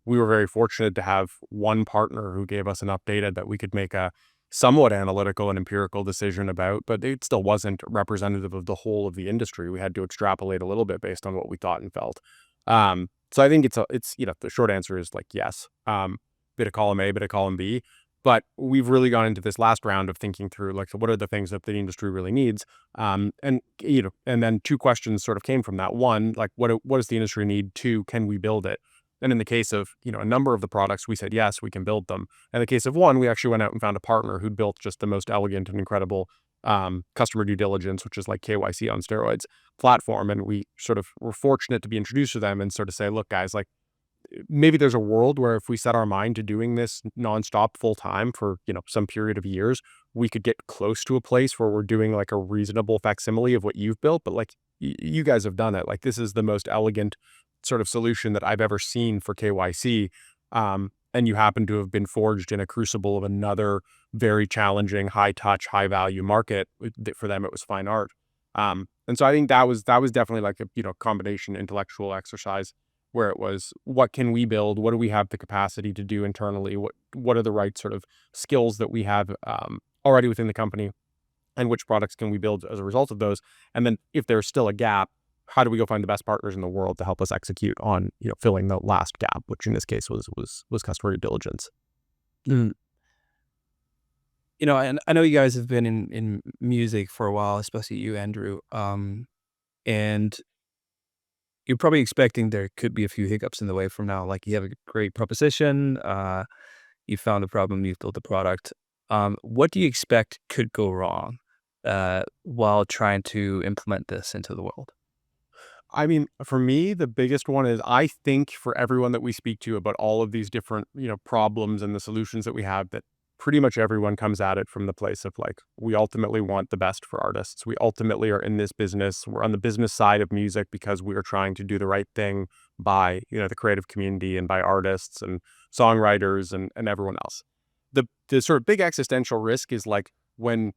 we were very fortunate to have one partner who gave us enough data that we could make a somewhat analytical and empirical decision about, but it still wasn't representative of the whole of the industry. We had to extrapolate a little bit based on what we thought and felt. So I think it's the short answer is, like, yes. Bit of column A, bit of column B. But we've really gone into this last round of thinking through, like, so what are the things that the industry really needs? And then two questions sort of came from that. One, like, what does the industry need? Two, can we build it? And in the case of, a number of the products, we said, yes, we can build them. In the case of one, we actually went out and found a partner who built just the most elegant and incredible customer due diligence, which is like KYC on steroids, platform. And we sort of were fortunate to be introduced to them and sort of say, look, guys, like, maybe there's a world where if we set our mind to doing this nonstop full time for, some period of years, we could get close to a place where we're doing, like, a reasonable facsimile of what you've built. But, like, you guys have done it. Like, this is the most elegant sort of solution that I've ever seen for KYC. And you happen to have been forged in a crucible of another very challenging, high touch, high value market. For them, it was fine art. And so I think that was definitely like a, combination intellectual exercise where it was, what can we build? What do we have the capacity to do internally? What are the right sort of skills that we have already within the company, and which products can we build as a result of those? And then if there's still a gap, how do we go find the best partners in the world to help us execute on, filling the last gap, which in this case was customer due diligence. Mm. And I know you guys have been in music for a while, especially you, Andrew. And you're probably expecting there could be a few hiccups in the way from now. Like, you have a great proposition, you found a problem, you've built the product. What do you expect could go wrong while trying to implement this into the world? I mean, for me, the biggest one is, I think for everyone that we speak to about all of these different, problems and the solutions that we have, that pretty much everyone comes at it from the place of, like, we ultimately want the best for artists. We ultimately are in this business. We're on the business side of music because we are trying to do the right thing by, the creative community and by artists and songwriters and everyone else. The sort of big existential risk is, like, when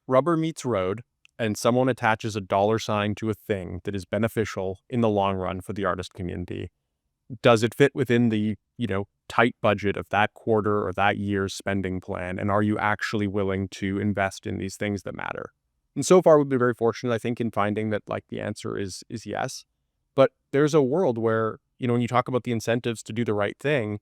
rubber meets road and someone attaches a dollar sign to a thing that is beneficial in the long run for the artist community, does it fit within the, tight budget of that quarter or that year's spending plan? And are you actually willing to invest in these things that matter? And so far, we've been very fortunate, I think, in finding that, like, the answer is yes. But there's a world where, when you talk about the incentives to do the right thing,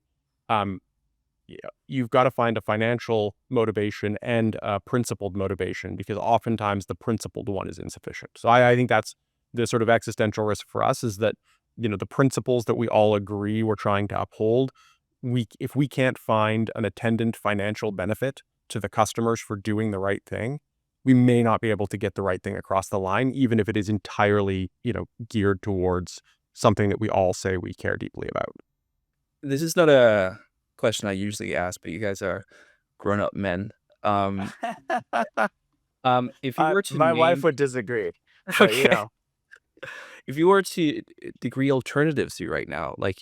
you've got to find a financial motivation and a principled motivation, because oftentimes the principled one is insufficient. So I think that's the sort of existential risk for us, is that, the principles that we all agree we're trying to uphold, if we can't find an attendant financial benefit to the customers for doing the right thing, we may not be able to get the right thing across the line, even if it is entirely, geared towards something that we all say we care deeply about. This is not a question I usually ask, but you guys are grown-up men. Um, if you were to My wife name would disagree, but okay, if you were to degree alternatives to you right now, like,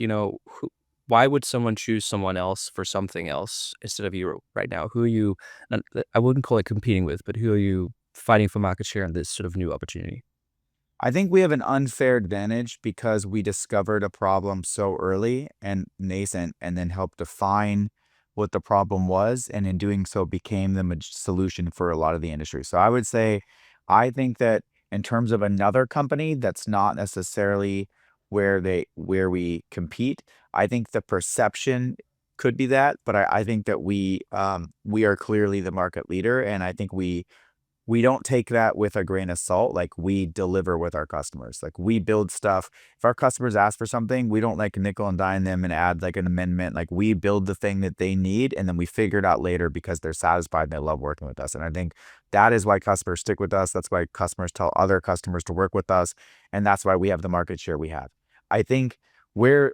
why would someone choose someone else for something else instead of you right now? Who are you, and I wouldn't call it competing with, but who are you fighting for market share in this sort of new opportunity? I think we have an unfair advantage because we discovered a problem so early and nascent and then helped define what the problem was. And in doing so, became the solution for a lot of the industry. So I would say, I think that in terms of another company that's not necessarily where we compete, I think the perception could be that, but I think that we are clearly the market leader. And I think we don't take that with a grain of salt. Like, we deliver with our customers. Like, we build stuff. If our customers ask for something, we don't like nickel and dime them and add like an amendment. Like, we build the thing that they need, and then we figure it out later because they're satisfied and they love working with us. And I think that is why customers stick with us. That's why customers tell other customers to work with us. And that's why we have the market share we have. I think where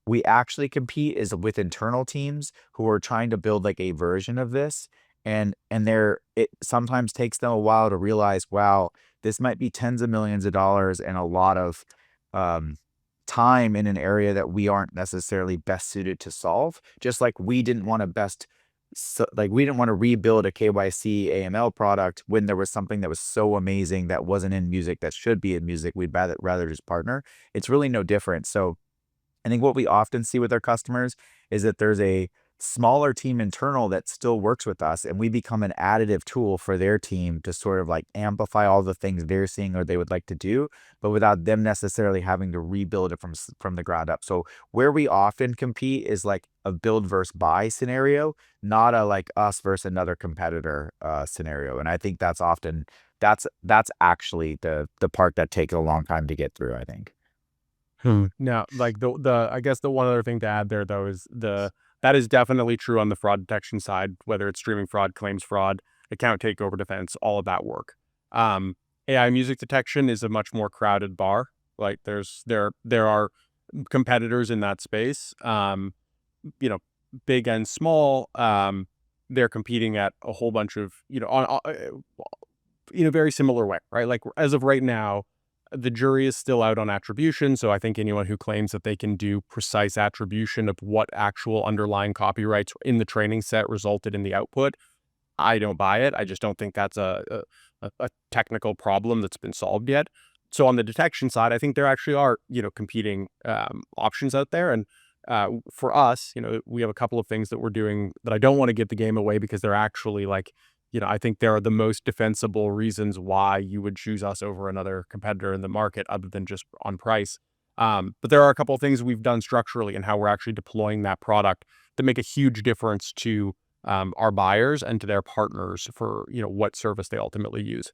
we actually compete is with internal teams who are trying to build like a version of this, and it sometimes takes them a while to realize, wow, this might be tens of millions of dollars and a lot of um, time in an area that we aren't necessarily best suited to solve. Just like we didn't want to we didn't want to rebuild a KYC AML product when there was something that was so amazing that wasn't in music that should be in music. We'd rather just partner. It's really no different. So I think what we often see with our customers is that there's a smaller team internal that still works with us, and we become an additive tool for their team to sort of like amplify all the things they're seeing or they would like to do, but without them necessarily having to rebuild it from the ground up. So where we often compete is like a build versus buy scenario, not a like us versus another competitor scenario. And I think that's actually the part that takes a long time to get through, I think. Now, like the I guess the one other thing to add there though is that is definitely true on the fraud detection side, whether it's streaming fraud, claims fraud, account takeover defense, all of that work. AI music detection is a much more crowded bar. Like there are competitors in that space, big and small. They're competing at a whole bunch of, in a very similar way, right? Like as of right now, the jury is still out on attribution. So I think anyone who claims that they can do precise attribution of what actual underlying copyrights in the training set resulted in the output, I don't buy it. I just don't think that's a technical problem that's been solved yet. So on the detection side, I think there actually are, competing options out there. And for us, we have a couple of things that we're doing that I don't want to give the game away because they're actually like, I think there are the most defensible reasons why you would choose us over another competitor in the market other than just on price. But there are a couple of things we've done structurally and how we're actually deploying that product that make a huge difference to our buyers and to their partners for, what service they ultimately use.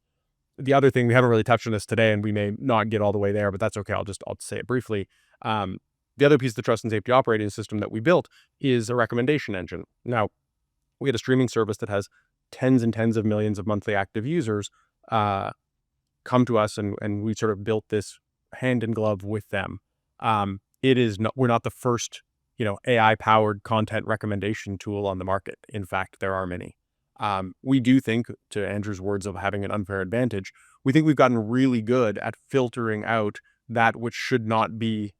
The other thing, we haven't really touched on this today and we may not get all the way there, but that's okay. I'll say it briefly. The other piece of the trust and safety operating system that we built is a recommendation engine. Now, we had a streaming service that has tens and tens of millions of monthly active users come to us, and we sort of built this hand in glove with them. We're not the first, AI powered content recommendation tool on the market. In fact, there are many. We do think, to Andrew's words of having an unfair advantage, we think we've gotten really good at filtering out that which should not be,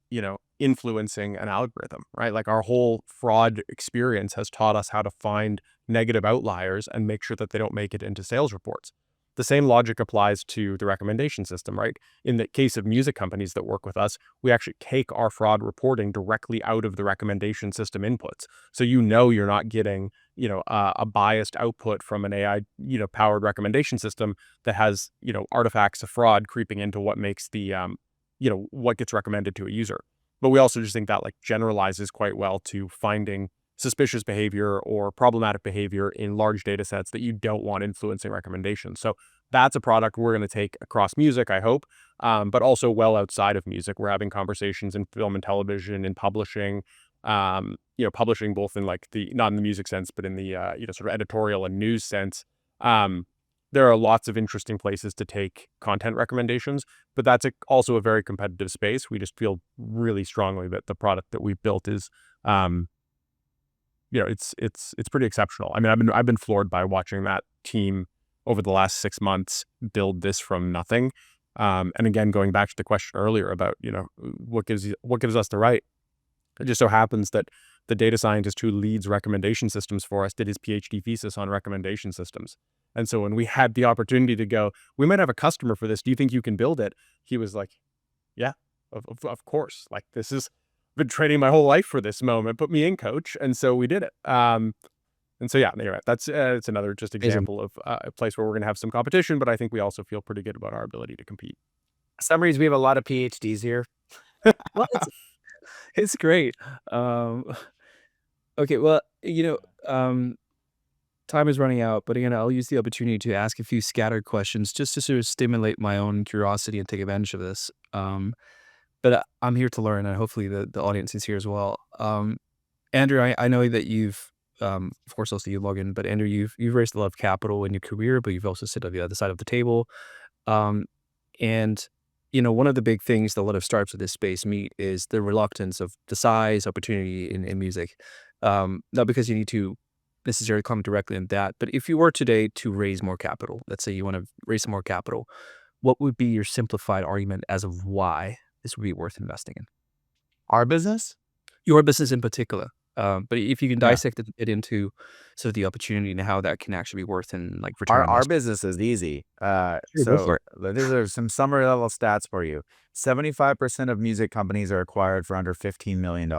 influencing an algorithm, right? Like our whole fraud experience has taught us how to find negative outliers and make sure that they don't make it into sales reports. The same logic applies to the recommendation system, right? In the case of music companies that work with us, we actually take our fraud reporting directly out of the recommendation system inputs. So you're not getting, a biased output from an AI, powered recommendation system that has, artifacts of fraud creeping into what makes the, what gets recommended to a user. But we also just think that like generalizes quite well to finding suspicious behavior or problematic behavior in large data sets that you don't want influencing recommendations. So that's a product we're going to take across music, I hope, but also well outside of music. We're having conversations in film and television and publishing, publishing both in like not in the music sense, but in the, sort of editorial and news sense. there are lots of interesting places to take content recommendations, but that's also a very competitive space. We just feel really strongly that the product that we've built is, it's pretty exceptional. I mean, I've been floored by watching that team over the last 6 months build this from nothing. And again, going back to the question earlier about, what gives us the right. It just so happens that the data scientist who leads recommendation systems for us did his PhD thesis on recommendation systems. And so when we had the opportunity to go, we might have a customer for this. Do you think you can build it? He was like, yeah, of course. Like, this is been training my whole life for this moment. Put me in, coach. And so we did it. And so, yeah, anyway, that's it's another just example of a place where we're going to have some competition, but I think we also feel pretty good about our ability to compete. Summaries, we have a lot of PhDs here. Well, it's great. Okay, well, time is running out, but again, I'll use the opportunity to ask a few scattered questions just to sort of stimulate my own curiosity and take advantage of this. But I'm here to learn, and hopefully the audience is here as well. Andrew, I know that you've, of course, also you, Logan, but Andrew, you've raised a lot of capital in your career, but you've also sit on the other side of the table. And one of the big things that a lot of startups of this space meet is the reluctance of the size opportunity in music. Not because you need to necessarily comment directly on that, but if you were today to raise more capital, let's say you want to raise some more capital, what would be your simplified argument as of why this would be worth investing in? Our business? Your business in particular. But if you can Yeah. dissect it into sort of the opportunity and how that can actually be worth in like return on Our investment. business is easy. Sure, go So for it. these are some summary level stats for you. 75% of music companies are acquired for under $15 million.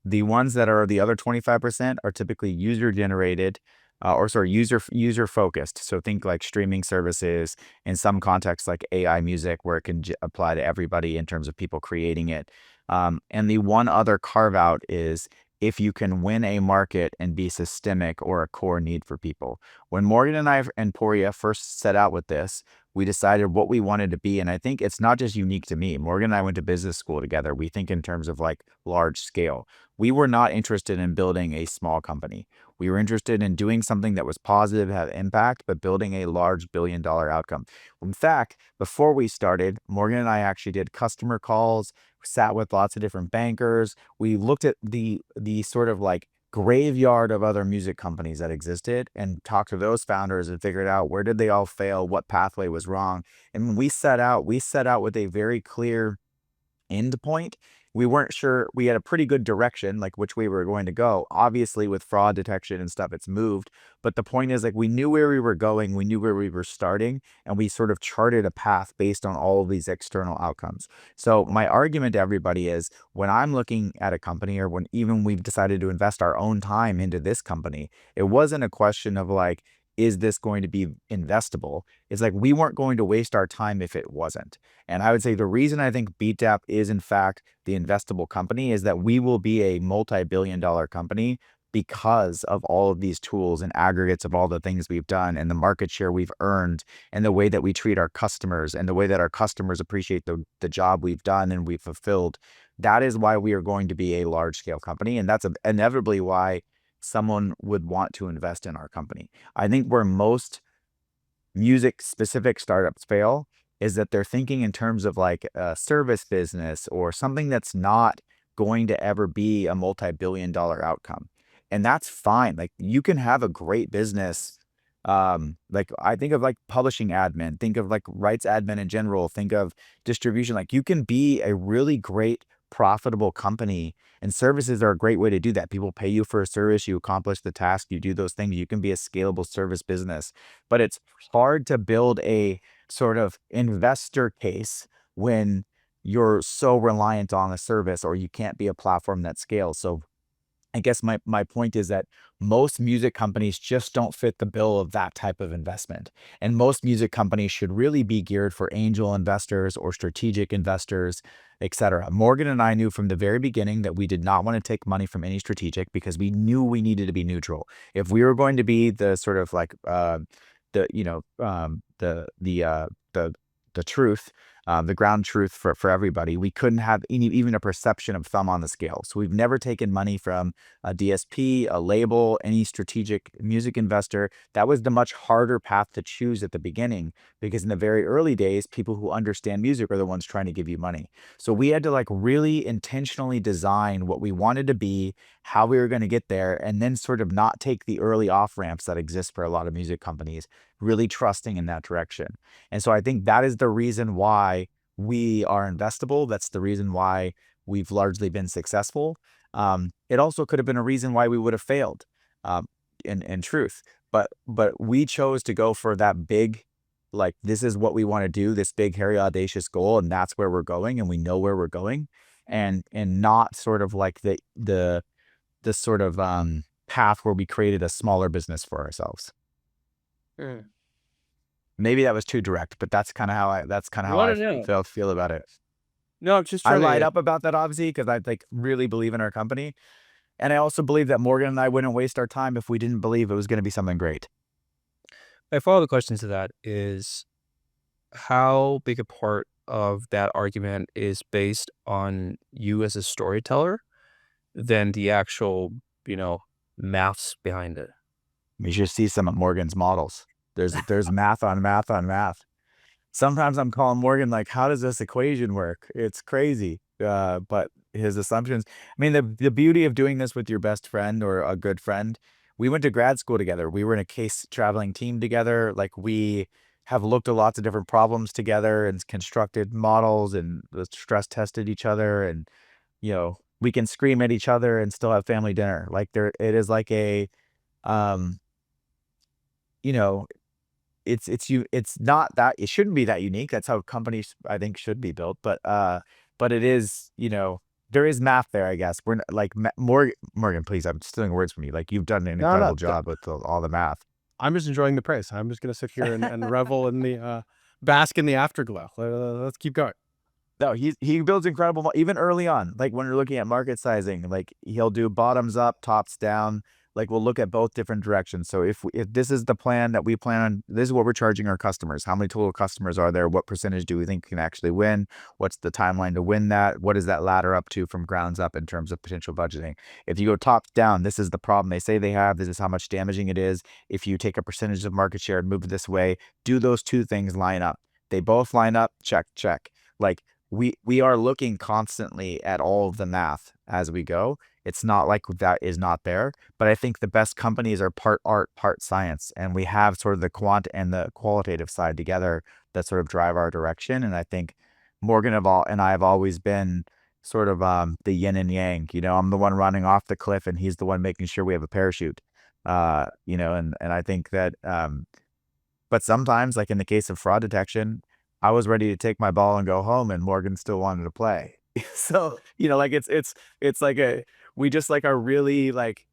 The ones that are the other 25% are typically user generated, user focused. So think like streaming services, in some contexts like AI music, where it can apply to everybody in terms of people creating it. And the one other carve out is if you can win a market and be systemic or a core need for people. When Morgan and I and Poria first set out with this, we decided what we wanted to be. And I think it's not just unique to me. Morgan and I went to business school together. We think in terms of like large scale. We were not interested in building a small company. We were interested in doing something that was positive, have impact, but building a large billion-dollar outcome. In fact, before we started, Morgan and I actually did customer calls, sat with lots of different bankers. We looked at the sort of like graveyard of other music companies that existed and talked to those founders and figured out where did they all fail, what pathway was wrong. And when we set out with a very clear end point. We weren't sure. We had a pretty good direction, like which way we were going to go. Obviously, with fraud detection and stuff, it's moved. But the point is, like, we knew where we were going, we knew where we were starting, and we sort of charted a path based on all of these external outcomes. So my argument to everybody is, when I'm looking at a company, or when even we've decided to invest our own time into this company, it wasn't a question of like, is this going to be investable? It's like we weren't going to waste our time if it wasn't. And I would say the reason I think Beatdapp is in fact the investable company is that we will be a multi-billion-dollar company because of all of these tools and aggregates of all the things we've done and the market share we've earned and the way that we treat our customers and the way that our customers appreciate the job we've done and we've fulfilled. That is why we are going to be a large scale company. And that's inevitably why someone would want to invest in our company. I think where most music specific startups fail is that they're thinking in terms of like a service business or something that's not going to ever be a multi-billion-dollar outcome. And that's fine. Like you can have a great business. Like I think of like publishing admin, think of like rights admin in general, think of distribution. Like you can be a really great profitable company, and services are a great way to do that. People pay you for a service, you accomplish the task, you do those things, you can be a scalable service business. But it's hard to build a sort of investor case when you're so reliant on a service or you can't be a platform that scales. So I guess my point is that most music companies just don't fit the bill of that type of investment. And most music companies should really be geared for angel investors or strategic investors, etc. Morgan and I knew from the very beginning that we did not want to take money from any strategic because we knew we needed to be neutral. If we were going to be the sort of like the truth, the ground truth for everybody. We couldn't have even a perception of thumb on the scale. So we've never taken money from a DSP, a label, any strategic music investor. That was the much harder path to choose at the beginning, because in the very early days, people who understand music are the ones trying to give you money. So we had to like really intentionally design what we wanted to be, how we were going to get there, and then sort of not take the early off ramps that exist for a lot of music companies, really trusting in that direction. And so I think that is the reason why we are investable. That's the reason why we've largely been successful. It also could have been a reason why we would have failed, in truth. But we chose to go for that big, like, this is what we want to do, this big, hairy, audacious goal, and that's where we're going, and we know where we're going, and not sort of like the sort of path where we created a smaller business for ourselves. Mm. Maybe that was too direct, but that's kind of how I feel about it. No, I'm just I trying light to. up about that, obviously, because I like really believe in our company. And I also believe that Morgan and I wouldn't waste our time if we didn't believe it was going to be something great. My follow-up question to that is, how big a part of that argument is based on you as a storyteller than the actual, maths behind it? You should see some of Morgan's models. There's math on math on math. Sometimes I'm calling Morgan like, how does this equation work? It's crazy. But his assumptions, I mean, the beauty of doing this with your best friend or a good friend, we went to grad school together. We were in a case traveling team together. Like, we have looked at lots of different problems together and constructed models and stress tested each other. And, we can scream at each other and still have family dinner. Like, it is like a, um, you know, it's not that, it shouldn't be that unique. That's how companies, I think, should be built. But it is, there is math there, I guess. We're not, like, Morgan, please, I'm stealing words from you. Like, you've done an No, incredible job with all the math. I'm just enjoying the praise. I'm just going to sit here and revel in the bask in the afterglow. Let's keep going. No, he builds incredible, even early on. Like, when we're looking at market sizing, like, he'll do bottoms up, tops down. Like, we'll look at both different directions. So if this is the plan that we plan on, this is what we're charging our customers. How many total customers are there? What percentage do we think can actually win? What's the timeline to win that? What is that ladder up to from grounds up in terms of potential budgeting? If you go top down, this is the problem they say they have. This is how much damaging it is. If you take a percentage of market share and move it this way, do those two things line up? They both line up. Check, check. Like, we are looking constantly at all of the math as we go. It's not like that is not there, but I think the best companies are part art, part science, and we have sort of the quant and the qualitative side together that sort of drive our direction. And I think Morgan and I have always been sort of the yin and yang. I'm the one running off the cliff, and he's the one making sure we have a parachute. And I think that, but sometimes, like in the case of fraud detection, I was ready to take my ball and go home, and Morgan still wanted to play. So, like, it's like we just like are really like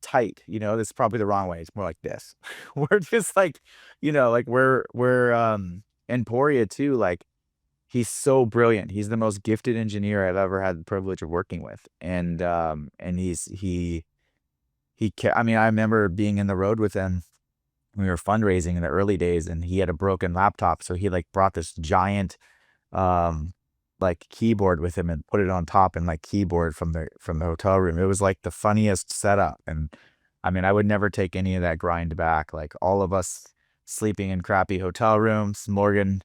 tight. This is probably the wrong way. It's more like this. We're just like, like we're and Poria too, like, he's so brilliant. He's the most gifted engineer I've ever had the privilege of working with. And I mean, I remember being in the road with him. We were fundraising in the early days, and he had a broken laptop. So he like brought this giant, like, keyboard with him and put it on top, and like keyboard from the hotel room. It was like the funniest setup. And I mean, I would never take any of that grind back. Like, all of us sleeping in crappy hotel rooms. Morgan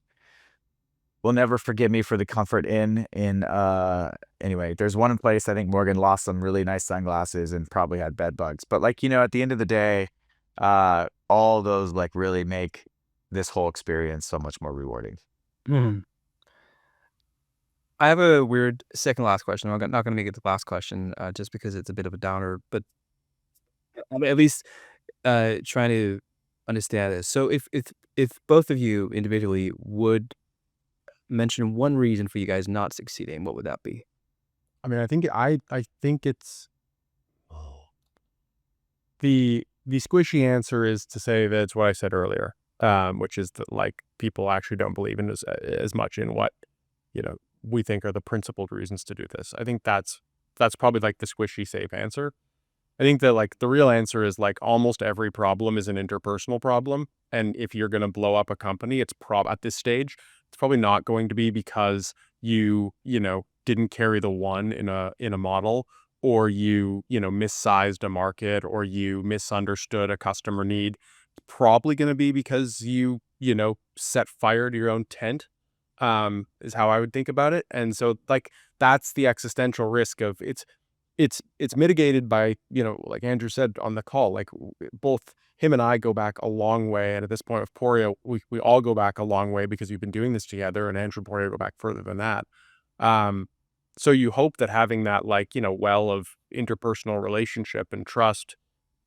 will never forgive me for the comfort anyway, there's one place I think Morgan lost some really nice sunglasses and probably had bed bugs. But, like, at the end of the day, all those like really make this whole experience so much more rewarding. Mhm. I have a weird second last question. I'm not going to make it the last question, just because it's a bit of a downer, but I mean, at least trying to understand this. So if both of you individually would mention one reason for you guys not succeeding, what would that be? I mean, I think it's the squishy answer is to say that it's what I said earlier, which is that, like, people actually don't believe in as much in what we think are the principled reasons to do this. I think that's probably like the squishy safe answer. I think that, like, the real answer is, like, almost every problem is an interpersonal problem, and if you're going to blow up a company, it's at this stage, It's probably not going to be because you know, didn't carry the one in a model, or you know, missized a market, or you misunderstood a customer need. It's probably going to be because you know, set fire to your own tent, is how I would think about it. And so, like, that's the existential risk of it's mitigated by, you know, like Andrew said on the call, like both him and I go back a long way. And at this point with Poria, we all go back a long way because we've been doing this together, and Andrew and Poria go back further than that. So you hope that having that, like, you know, well of interpersonal relationship and trust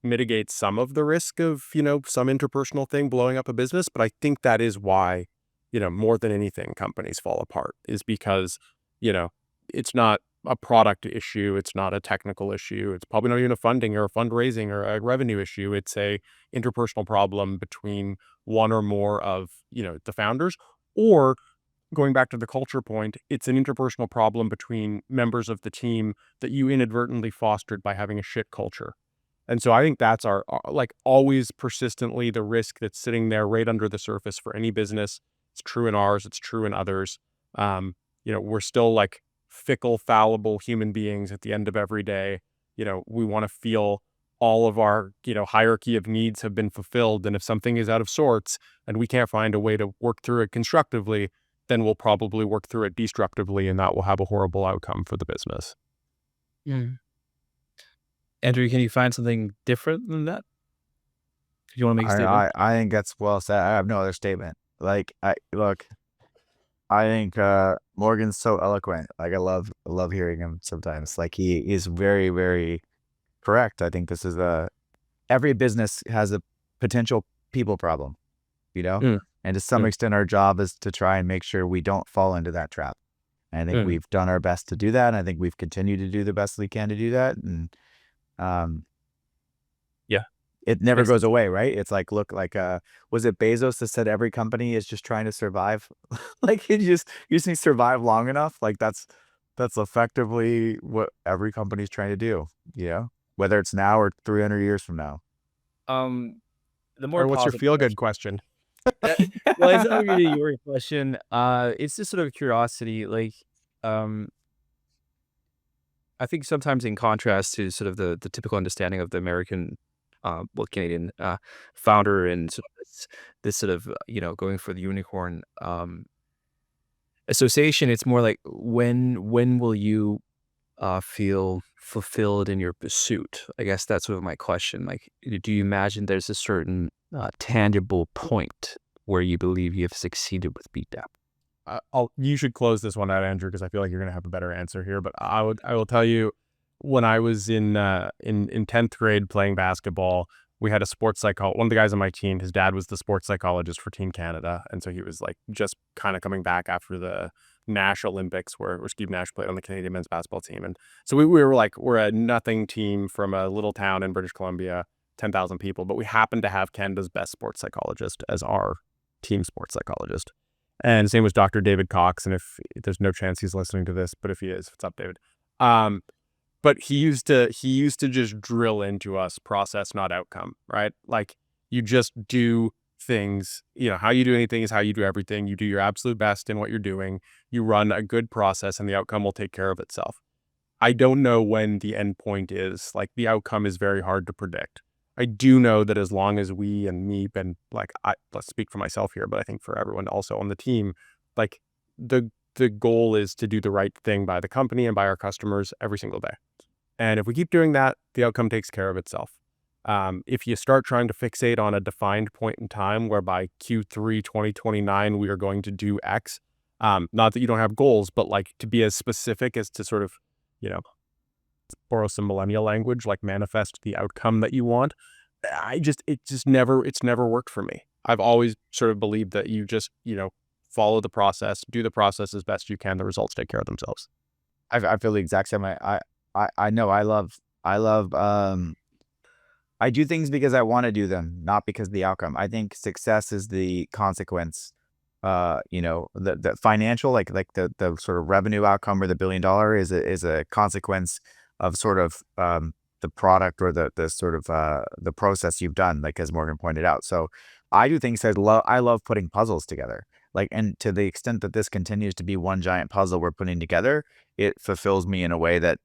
mitigates some of the risk of, you know, some interpersonal thing blowing up a business. But I think that is why, you know, more than anything, companies fall apart, is because, you know, it's not a product issue. It's not a technical issue. It's probably not even a funding or a fundraising or a revenue issue. It's a interpersonal problem between one or more of, you know, the founders. Or going back to the culture point, it's an interpersonal problem between members of the team that you inadvertently fostered by having a shit culture. And so I think that's our like, always persistently the risk that's sitting there right under the surface for any business. It's true in ours. It's true in others. You know, we're still like fickle, fallible human beings at the end of every day. You know, we want to feel all of our, you know, hierarchy of needs have been fulfilled. And if something is out of sorts and we can't find a way to work through it constructively, then we'll probably work through it destructively, and that will have a horrible outcome for the business. Andrew, can you find something different than that? Do you want to make a statement? I think that's well said. I have no other statement. Like, I think Morgan's so eloquent. Like, I love hearing him sometimes. Like, he is very, very correct. I think this is every business has a potential people problem, you know? And to some extent, our job is to try and make sure we don't fall into that trap. And I think we've done our best to do that. And I think we've continued to do the best we can to do that. And Yeah. it never goes away, right? It's like, look, like, was it Bezos that said every company is just trying to survive? Like, you just need to survive long enough. Like, that's effectively what every company is trying to do, you know, whether it's now or 300 years from now. The more Or what's your positive feel-good question? well, it's not really your question. It's just sort of curiosity. Like, I think sometimes in contrast to sort of the typical understanding of the American, Canadian founder, and sort of this sort of, you know, going for the unicorn association, it's more like, when will you feel fulfilled in your pursuit? I guess that's sort of my question. Like, do you imagine there's a certain tangible point where you believe you have succeeded with Beatdapp? You should close this one out, Andrew, because I feel like you're going to have a better answer here. But I will tell you, when I was in 10th grade playing basketball, we had a sports psychologist. One of the guys on my team, his dad was the sports psychologist for Team Canada, and so he was like just kind of coming back after the Nash Olympics, where Steve Nash played on the Canadian men's basketball team. And so we were like, we're a nothing team from a little town in British Columbia, 10,000 people, but we happened to have Canada's best sports psychologist as our team sports psychologist. And his name was Dr. David Cox. And if there's no chance he's listening to this, but if he is, what's up, David? But he used to just drill into us process, not outcome, right? Like, you just do things, you know, how you do anything is how you do everything. You do your absolute best in what you're doing. You run a good process, and the outcome will take care of itself. I don't know when the end point is. Like, the outcome is very hard to predict. I do know that as long as we, and me, and like, let's speak for myself here, but I think for everyone also on the team, like, the goal is to do the right thing by the company and by our customers every single day. And if we keep doing that, the outcome takes care of itself. If you start trying to fixate on a defined point in time where by Q3 2029 we are going to do X, not that you don't have goals, but like, to be as specific as to sort of, you know, borrow some millennial language, like manifest the outcome that you want. It's never worked for me. I've always sort of believed that you just, you know, follow the process, do the process as best you can. The results take care of themselves. I feel the exact same. I know I do things because I want to do them, not because of the outcome. I think success is the consequence. You know, the financial, like the sort of revenue outcome, or the $1 billion is a consequence of sort of the product, or the sort of the process you've done, like as Morgan pointed out. So I do things I love putting puzzles together. Like, and to the extent that this continues to be one giant puzzle we're putting together, it fulfills me in a way that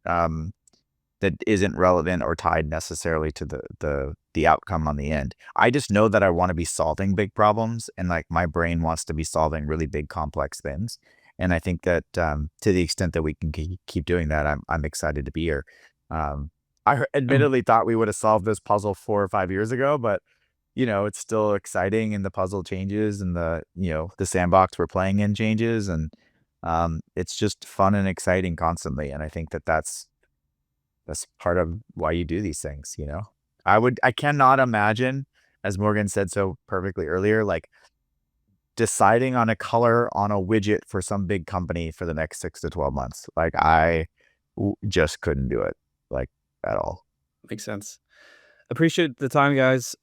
that isn't relevant or tied necessarily to the outcome on the end. I just know that I want to be solving big problems, and like my brain wants to be solving really big complex things. And I think that to the extent that we can keep doing that, I'm excited to be here. I admittedly thought we would have solved this puzzle 4 or 5 years ago, but it's still exciting, and the puzzle changes, and the sandbox we're playing in changes, and it's just fun and exciting constantly. And I think that that's part of why you do these things. I cannot imagine, as Morgan said so perfectly earlier, like deciding on a color on a widget for some big company for the next 6 to 12 months. Like just couldn't do it, like, at all. Makes sense. Appreciate the time, guys.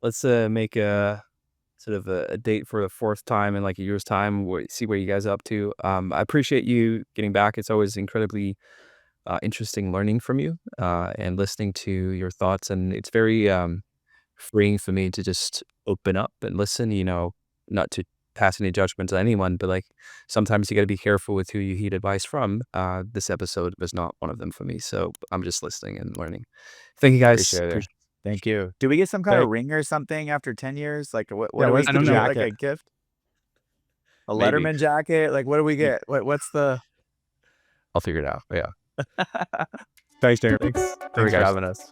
Let's make a sort of a date for the 4th time in like a year's time. See what you guys are up to. I appreciate you getting back. It's always incredibly interesting learning from you and listening to your thoughts, and it's very freeing for me to just open up and listen. Not to pass any judgments on anyone, but like sometimes you got to be careful with who you heed advice from. This episode was not one of them for me, so I'm just listening and learning. Thank you, guys. Appreciate it. Thank you. Do we get some kind of ring or something after 10 years? Like what do we what's get? the Like jacket? a gift? A Maybe. Letterman jacket? Like what do we get? What's the? I'll figure it out. Yeah. Thanks, Darren. Thanks guys. for having us.